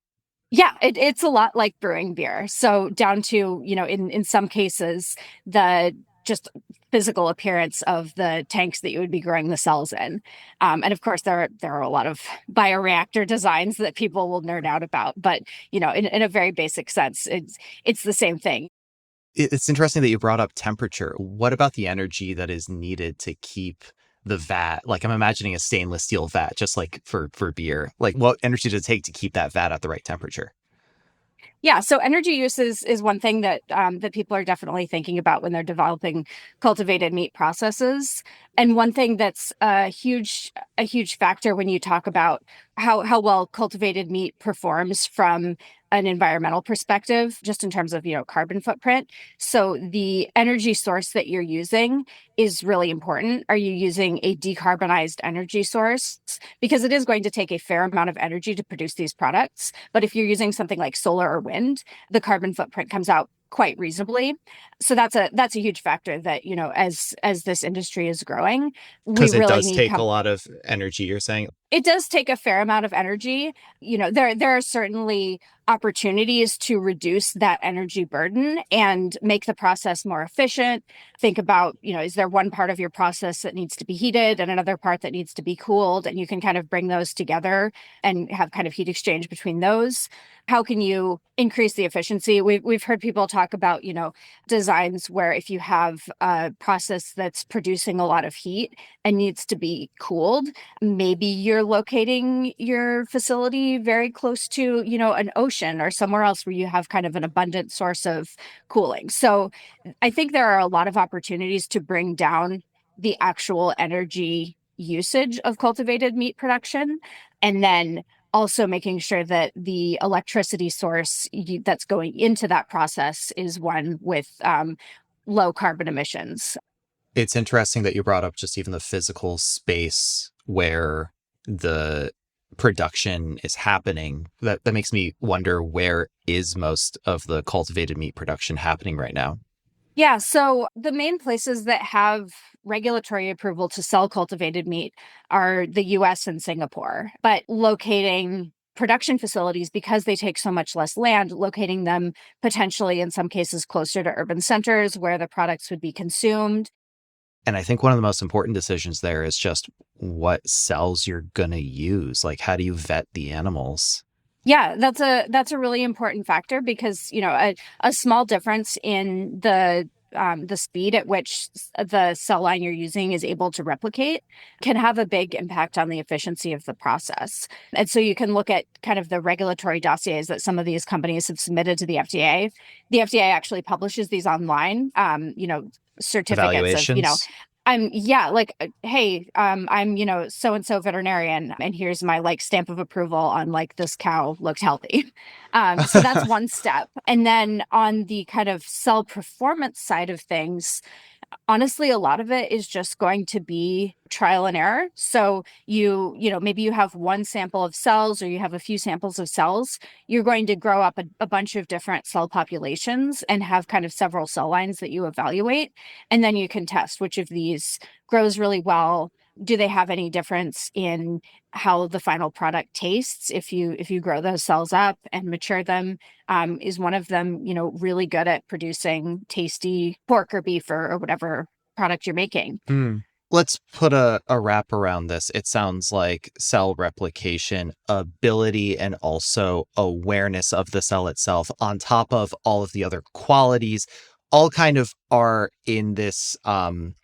Yeah, it's a lot like brewing beer. So down to, in some cases, the just physical appearance of the tanks that you would be growing the cells in. And of course, there are a lot of bioreactor designs that people will nerd out about. But, in a very basic sense, it's the same thing. It's interesting that you brought up temperature. What about the energy that is needed to keep the vat? Like, I'm imagining a stainless steel vat, just like for beer. Like, what energy does it take to keep that vat at the right temperature? Yeah, so energy use is one thing that that people are definitely thinking about when they're developing cultivated meat processes. And one thing that's a huge factor when you talk about how well cultivated meat performs from an environmental perspective, just in terms of, carbon footprint. So the energy source that you're using is really important. Are you using a decarbonized energy source? Because it is going to take a fair amount of energy to produce these products. But if you're using something like solar or wind, the carbon footprint comes out quite reasonably. So that's a huge factor that, as this industry is growing, because it does take a lot of energy, you're saying? It does take a fair amount of energy. There are certainly opportunities to reduce that energy burden and make the process more efficient. Think about, is there one part of your process that needs to be heated and another part that needs to be cooled? And you can kind of bring those together and have kind of heat exchange between those. How can you increase the efficiency? We've heard people talk about, designs where if you have a process that's producing a lot of heat and needs to be cooled, maybe you're locating your facility very close to, an ocean or somewhere else where you have kind of an abundant source of cooling. So I think there are a lot of opportunities to bring down the actual energy usage of cultivated meat production, and then also making sure that the electricity source that's going into that process is one with low carbon emissions. It's interesting that you brought up just even the physical space where the production is happening. That makes me wonder, where is most of the cultivated meat production happening right now? Yeah, so the main places that have regulatory approval to sell cultivated meat are the US and Singapore. But locating production facilities, because they take so much less land, locating them potentially in some cases closer to urban centers where the products would be consumed. And I think one of the most important decisions there is just what cells you're going to use. Like, how do you vet the animals? Yeah, that's a really important factor, because a small difference in the speed at which the cell line you're using is able to replicate can have a big impact on the efficiency of the process. And so you can look at kind of the regulatory dossiers that some of these companies have submitted to the FDA. The FDA actually publishes these online, certificates of, Evaluations. hey, I'm, so and so veterinarian, and here's my like stamp of approval on like this cow looked healthy. So that's one step. And then on the kind of cell performance side of things, honestly, a lot of it is just going to be trial and error. So maybe you have one sample of cells, or you have a few samples of cells. You're going to grow up a bunch of different cell populations and have kind of several cell lines that you evaluate. And then you can test which of these grows really well. Do they have any difference in how the final product tastes if you grow those cells up and mature them? Is one of them, really good at producing tasty pork or beef or whatever product you're making? Let's put a wrap around this. It sounds like cell replication, ability, and also awareness of the cell itself, on top of all of the other qualities, all kind of are in this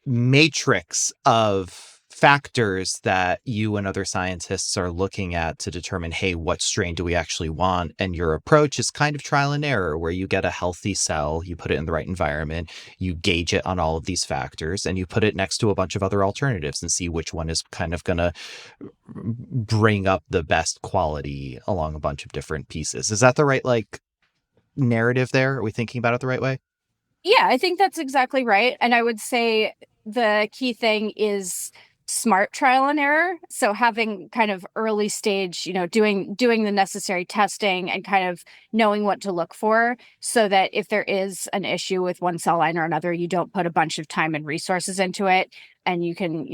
matrix of factors that you and other scientists are looking at to determine, hey, what strain do we actually want? And your approach is kind of trial and error, where you get a healthy cell, you put it in the right environment, you gauge it on all of these factors, and you put it next to a bunch of other alternatives and see which one is kind of going to bring up the best quality along a bunch of different pieces. Is that the right narrative there? Are we thinking about it the right way? Yeah, I think that's exactly right. And I would say the key thing is smart trial and error. So having kind of early stage, doing the necessary testing and kind of knowing what to look for, so that if there is an issue with one cell line or another, you don't put a bunch of time and resources into it. And you can,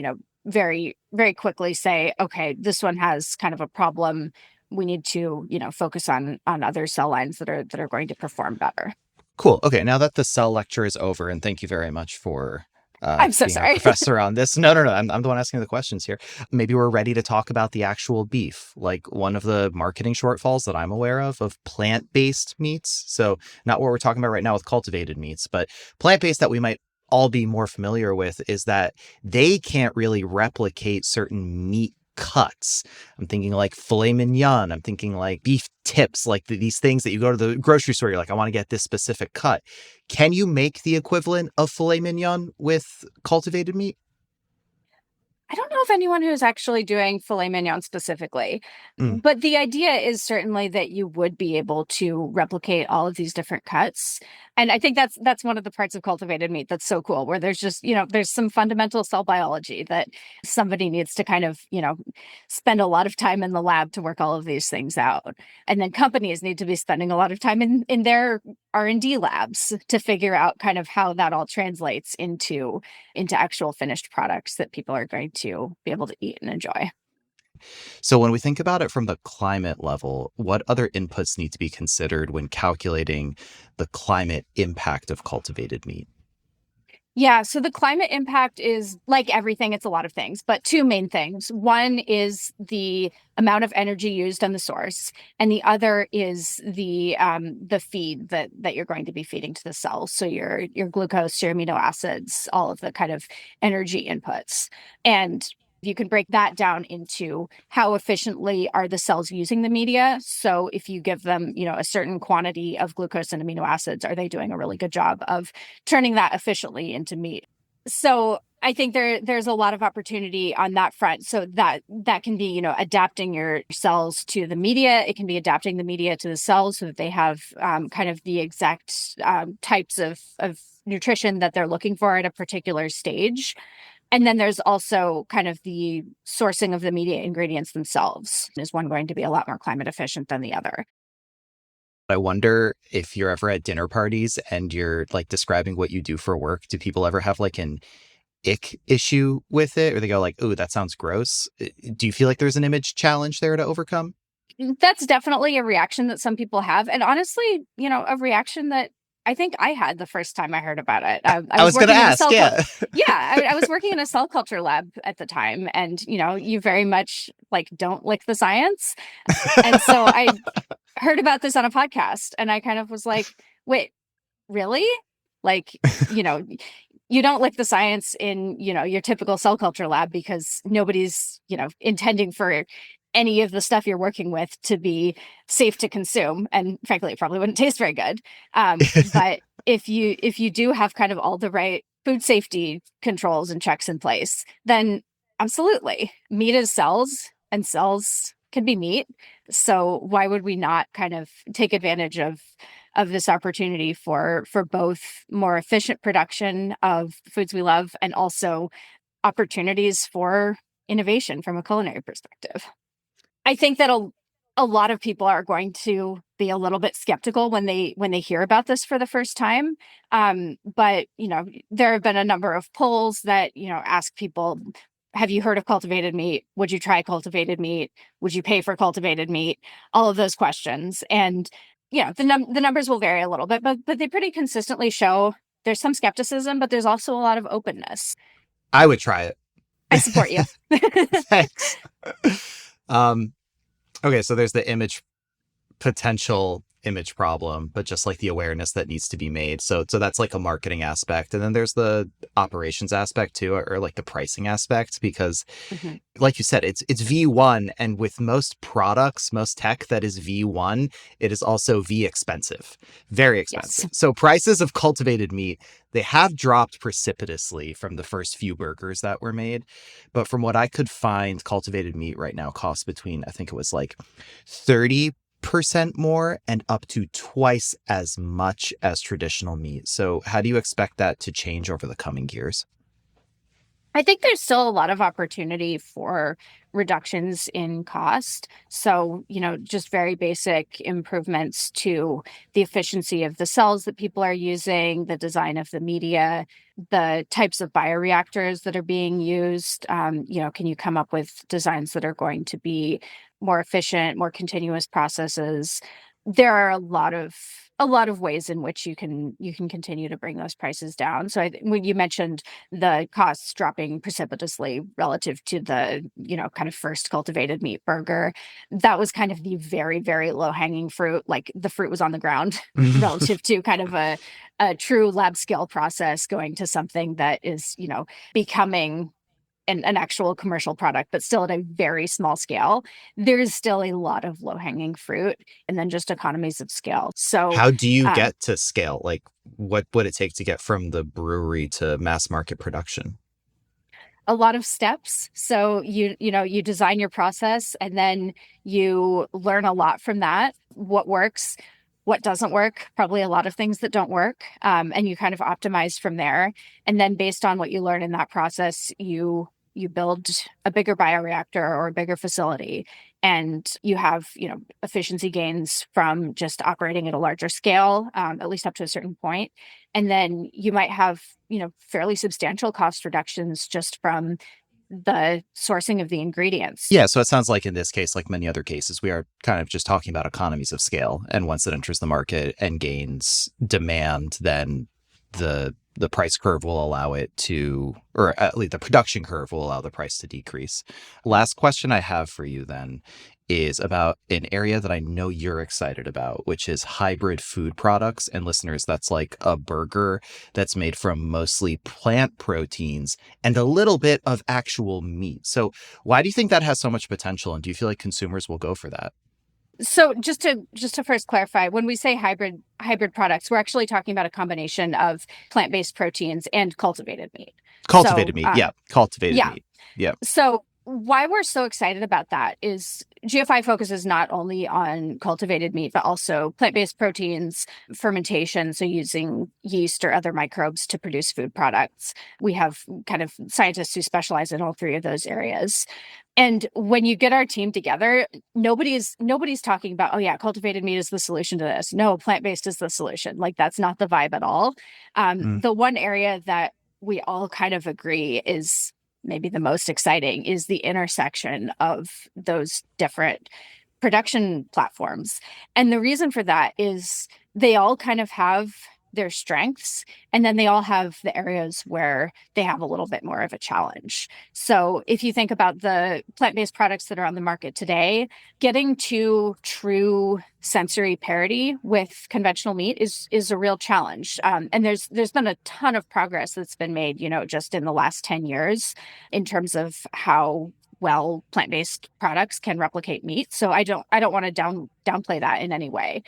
very, very quickly say, okay, this one has kind of a problem. We need to, focus on other cell lines that are going to perform better. Cool. Okay, now that the cell lecture is over, and thank you very much for I'm so being sorry. our professor on this. No. I'm the one asking the questions here. Maybe we're ready to talk about the actual beef, like one of the marketing shortfalls that I'm aware of plant-based meats. So not what we're talking about right now with cultivated meats, but plant-based that we might all be more familiar with is that they can't really replicate certain meat cuts. I'm thinking like filet mignon. I'm thinking like beef tips, like these things that you go to the grocery store, you're like, I want to get this specific cut. Can you make the equivalent of filet mignon with cultivated meat? I don't know of anyone who's actually doing filet mignon specifically, but the idea is certainly that you would be able to replicate all of these different cuts. And I think that's one of the parts of cultivated meat that's so cool, where there's just, there's some fundamental cell biology that somebody needs to kind of, spend a lot of time in the lab to work all of these things out. And then companies need to be spending a lot of time in their R&D labs to figure out kind of how that all translates into actual finished products that people are going to be able to eat and enjoy. So when we think about it from the climate level, what other inputs need to be considered when calculating the climate impact of cultivated meat? Yeah, so the climate impact is like everything, it's a lot of things, but two main things. One is the amount of energy used on the source, and the other is the feed that you're going to be feeding to the cells. So your glucose, your amino acids, all of the kind of energy inputs. And you can break that down into how efficiently are the cells using the media. So if you give them, a certain quantity of glucose and amino acids, are they doing a really good job of turning that efficiently into meat? So I think there's a lot of opportunity on that front. So that can be, adapting your cells to the media. It can be adapting the media to the cells so that they have kind of the exact types of nutrition that they're looking for at a particular stage. And then there's also kind of the sourcing of the media ingredients themselves. Is one going to be a lot more climate efficient than the other? I wonder if you're ever at dinner parties and you're like describing what you do for work. Do people ever have like an ick issue with it? Or they go like, ooh, that sounds gross. Do you feel like there's an image challenge there to overcome? That's definitely a reaction that some people have. And honestly, a reaction that I think I had the first time I heard about it. I was going to ask, yeah. I was working in a cell culture lab at the time, and you very much don't lick the science. And so I heard about this on a podcast, and I kind of was like, wait, really? You don't lick the science in, your typical cell culture lab, because nobody's, intending for any of the stuff you're working with to be safe to consume. And frankly, it probably wouldn't taste very good. But if you do have kind of all the right food safety controls and checks in place, then absolutely. Meat is cells, and cells can be meat. So why would we not kind of take advantage of this opportunity for both more efficient production of foods we love, and also opportunities for innovation from a culinary perspective? I think that a lot of people are going to be a little bit skeptical when they hear about this for the first time. But there have been a number of polls that ask people, have you heard of cultivated meat? Would you try cultivated meat? Would you pay for cultivated meat? All of those questions. And the numbers will vary a little bit, but they pretty consistently show there's some skepticism, but there's also a lot of openness. I would try it. I support you. Thanks. Okay, so there's the potential image problem, but just like the awareness that needs to be made. So that's like a marketing aspect. And then there's the operations aspect too, or like the pricing aspect, because like you said, it's V1. And with most products, most tech that is V1, it is also V expensive, very expensive. Yes. So prices of cultivated meat, they have dropped precipitously from the first few burgers that were made. But from what I could find, cultivated meat right now costs between, I think it was like 30% more and up to twice as much as traditional meat. So how do you expect that to change over the coming years? I think there's still a lot of opportunity for reductions in cost. So, just very basic improvements to the efficiency of the cells that people are using, the design of the media, the types of bioreactors that are being used. Can you come up with designs that are going to be more efficient, more continuous processes? There are a lot of ways in which you can continue to bring those prices down. So when you mentioned the costs dropping precipitously relative to the kind of first cultivated meat burger, that was kind of the very, very low hanging fruit. Like the fruit was on the ground relative to kind of a true lab scale process, going to something that is becoming an actual commercial product, but still at a very small scale. There's still a lot of low-hanging fruit, and then just economies of scale. So how do you get to scale? Like, what would it take to get from the brewery to mass market production? A lot of steps. So you design your process, and then you learn a lot from that. What works, what doesn't work, probably a lot of things that don't work. And you kind of optimize from there. And then based on what you learn in that process, you build a bigger bioreactor or a bigger facility, and you have, efficiency gains from just operating at a larger scale, at least up to a certain point. And then you might have, fairly substantial cost reductions just from the sourcing of the ingredients. Yeah, so it sounds like in this case, like many other cases, we are kind of just talking about economies of scale. And once it enters the market and gains demand, then the price curve will allow it to, or at least the production curve will allow the price to decrease. Last question I have for you then is about an area that I know you're excited about, which is hybrid food products. And listeners, that's like a burger that's made from mostly plant proteins and a little bit of actual meat. So why do you think that has so much potential? And do you feel like consumers will go for that? So just to first clarify, when we say hybrid products, we're actually talking about a combination of plant-based proteins and cultivated meat. Cultivated meat. Yeah. So why we're so excited about that is GFI focuses not only on cultivated meat, but also plant-based proteins, fermentation, so using yeast or other microbes to produce food products. We have kind of scientists who specialize in all three of those areas. And when you get our team together, nobody's talking about, oh yeah, cultivated meat is the solution to this. No, plant-based is the solution. Like, that's not the vibe at all. The one area that we all kind of agree is maybe the most exciting is the intersection of those different production platforms. And the reason for that is they all kind of have their strengths, and then they all have the areas where they have a little bit more of a challenge. So if you think about the plant-based products that are on the market today, getting to true sensory parity with conventional meat is a real challenge. And there's been a ton of progress that's been made, just in the last 10 years in terms of how well plant-based products can replicate meat. So I don't want to downplay that in any way.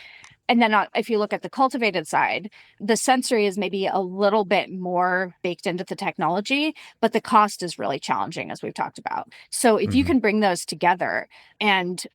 And then if you look at the cultivated side, the sensory is maybe a little bit more baked into the technology, but the cost is really challenging, as we've talked about. So if you can bring those together and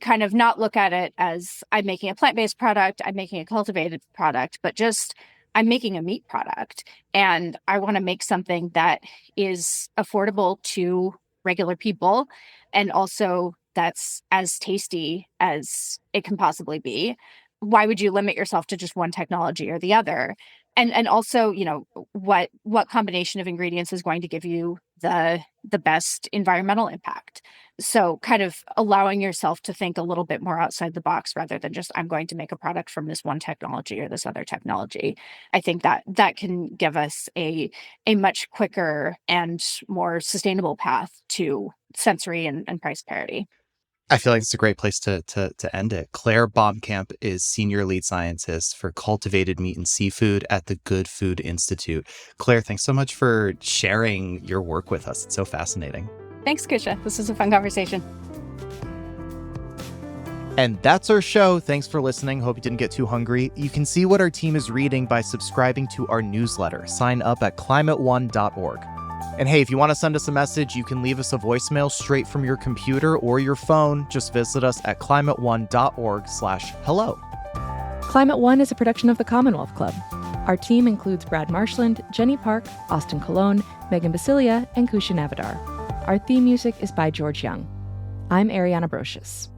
kind of not look at it as I'm making a plant-based product, I'm making a cultivated product, but just I'm making a meat product, and I want to make something that is affordable to regular people and also that's as tasty as it can possibly be. Why would you limit yourself to just one technology or the other? And also, what combination of ingredients is going to give you the best environmental impact? So kind of allowing yourself to think a little bit more outside the box rather than just I'm going to make a product from this one technology or this other technology. I think that can give us a much quicker and more sustainable path to sensory and price parity. I feel like it's a great place to end it. Claire Bomkamp is Senior Lead Scientist for Cultivated Meat and Seafood at the Good Food Institute. Claire, thanks so much for sharing your work with us. It's so fascinating. Thanks, Kisha. This was a fun conversation. And that's our show. Thanks for listening. Hope you didn't get too hungry. You can see what our team is reading by subscribing to our newsletter. Sign up at climateone.org. And hey, if you want to send us a message, you can leave us a voicemail straight from your computer or your phone. Just visit us at climateone.org/hello. Climate One is a production of the Commonwealth Club. Our team includes Brad Marshland, Jenny Park, Austin Colon, Megan Basilia, and Kusha Navadar. Our theme music is by George Young. I'm Ariana Brocious.